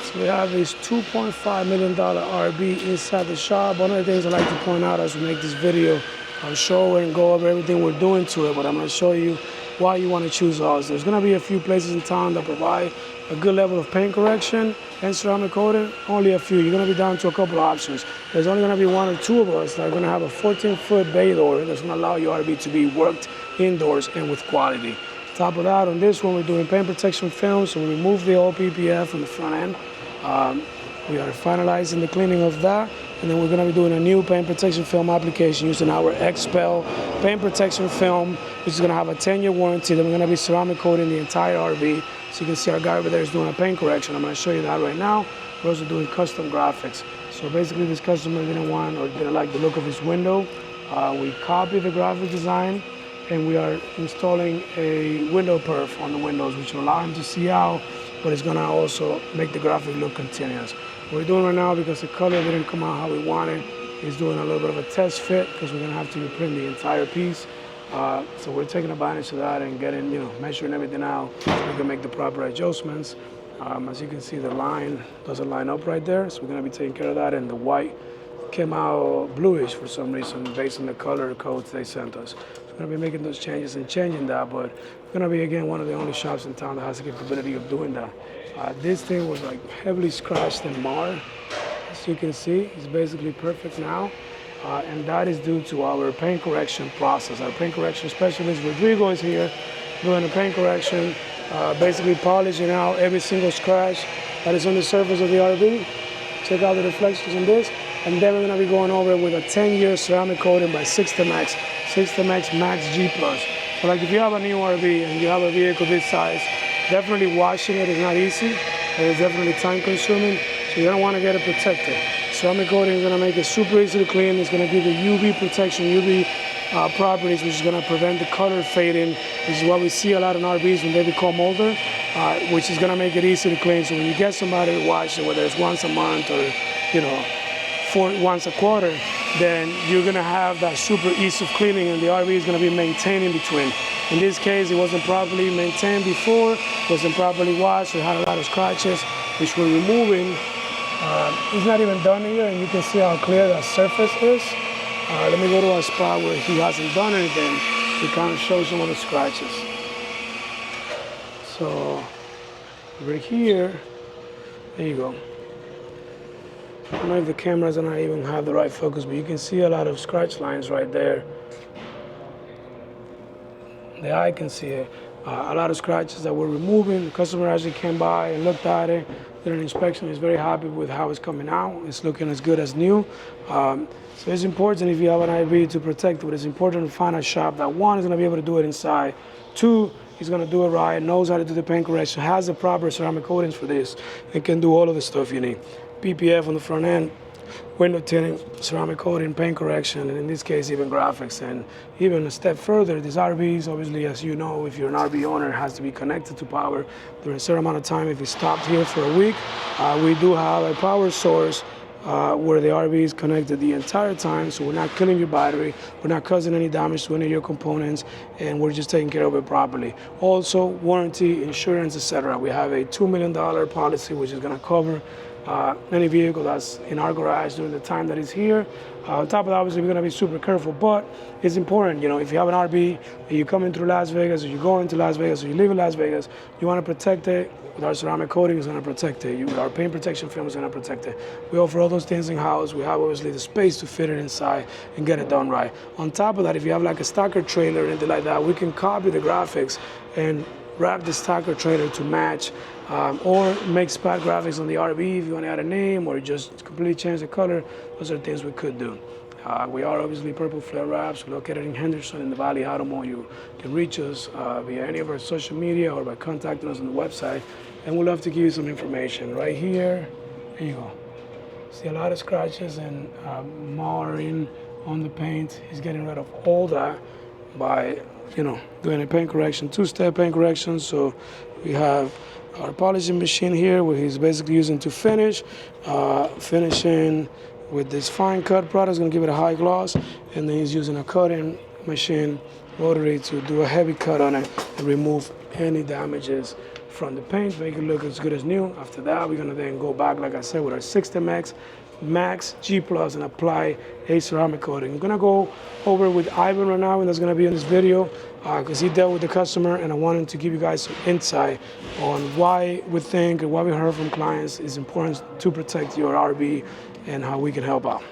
So we have this $2.5 million RV inside the shop. One of the things I like to point out as we make this video, I'll show and go over everything we're doing to it, but I'm going to show you why you want to choose us. There's going to be a few places in town that provide a good level of paint correction and ceramic coating. Only a few. You're going to be down to a couple of options. There's only going to be one or two of us that are going to have a 14-foot bay door that's going to allow your RV to be worked indoors and with quality. On top of that, on this one, we're doing paint protection film, so we remove the old PPF from the front end. We are finalizing the cleaning of that, and then we're going to be doing a new paint protection film application using our Expel paint protection film, which is going to have a 10-year warranty. Then we're going to be ceramic coating the entire RV. So you can see our guy over there is doing a paint correction. I'm going to show you that right now. We're also doing custom graphics. So basically, this customer didn't want or didn't like the look of his window. We copied the graphic design, and we are installing a window perf on the windows, which will allow him to see out, but it's gonna also make the graphic look continuous. What we're doing right now, because the color didn't come out how we wanted, is doing a little bit of a test fit, because we're gonna have to reprint the entire piece. So we're taking advantage of that and getting, measuring everything out so we can make the proper adjustments. As you can see, the line doesn't line up right there, so we're gonna be taking care of that, and the white came out bluish for some reason based on the color codes they sent us. So we're going to be making those changes and changing that, but we're going to be, again, one of the only shops in town that has the capability of doing that. This thing was like heavily scratched and marred. As you can see, it's basically perfect now. And that is due to our paint correction process. Our paint correction specialist, Rodrigo, is here doing the paint correction, basically polishing out every single scratch that is on the surface of the RV. Check out the reflections on this. And then we're going to be going over with a 10-year ceramic coating by Systemax Max G+. So like if you have a new RV and you have a vehicle this size, definitely washing it is not easy. It is definitely time consuming, so you're going to want to get it protected. Ceramic coating is going to make it super easy to clean. It's going to give you UV protection, UV properties, which is going to prevent the color fading. This is what we see a lot in RVs when they become older, which is going to make it easy to clean. So when you get somebody to wash it, whether it's once a month or, once a quarter, then you're gonna have that super ease of cleaning, and the RV is gonna be maintained in between. In this case, it wasn't properly maintained before, wasn't properly washed, it had a lot of scratches, which we're removing. It's not even done here, and you can see how clear that surface is. Let me go to a spot where he hasn't done anything to kind of show some of the scratches. So, over here, there you go. I don't know if the cameras are not even have the right focus, but you can see a lot of scratch lines right there. The eye can see it. A lot of scratches that we're removing. The customer actually came by and looked at it, did an inspection. He's very happy with how it's coming out. It's looking as good as new. So it's important, if you have an RV, to protect it. It's important to find a shop that, one, is going to be able to do it inside. Two, he's going to do it right, knows how to do the paint correction, has the proper ceramic coatings for this, and can do all of the stuff you need. PPF on the front end, window tinting, ceramic coating, paint correction, and in this case even graphics. And even a step further, these RVs, obviously, as you know, if you're an RV owner, it has to be connected to power during a certain amount of time. If it stopped here for a week, we do have a power source where the RV is connected the entire time, so we're not killing your battery, we're not causing any damage to any of your components, and we're just taking care of it properly. Also, warranty, insurance, etc. We have a $2 million policy, which is going to cover any vehicle that's in our garage during the time that it's here. On top of that, obviously, we're going to be super careful, but it's important, if you have an RV and you're coming through Las Vegas, or you're going to Las Vegas, or you live in Las Vegas, you want to protect it. With our ceramic coating is going to protect it. Our paint protection film is going to protect it. We offer all those things in-house. We have, obviously, the space to fit it inside and get it done right. On top of that, if you have like a stacker trailer or anything like that, we can copy the graphics and wrap the stacker trailer to match, or make spot graphics on the RV if you want to add a name, or just completely change the color. Those are things we could do. We are obviously Purple Flare Wraps. We're located in Henderson in the Valley Automall. You can reach us via any of our social media or by contacting us on the website, and we'd love to give you some information. Right here, there you go. See a lot of scratches and marring on the paint. He's getting rid of all that by doing a paint correction, two-step paint correction. So we have our polishing machine here, where he's basically using to finish, finishing with this fine cut product. Is going to give it a high gloss, and then he's using a cutting machine, rotary, to do a heavy cut on it and remove any damages from the paint, make it look as good as new. After that, we're gonna then go back, like I said, with our 60 Max G Plus and apply a ceramic coating. I'm gonna go over with Ivan right now, and that's gonna be in this video because he dealt with the customer, and I wanted to give you guys some insight on why we think and why we heard from clients it's important to protect your RV and how we can help out.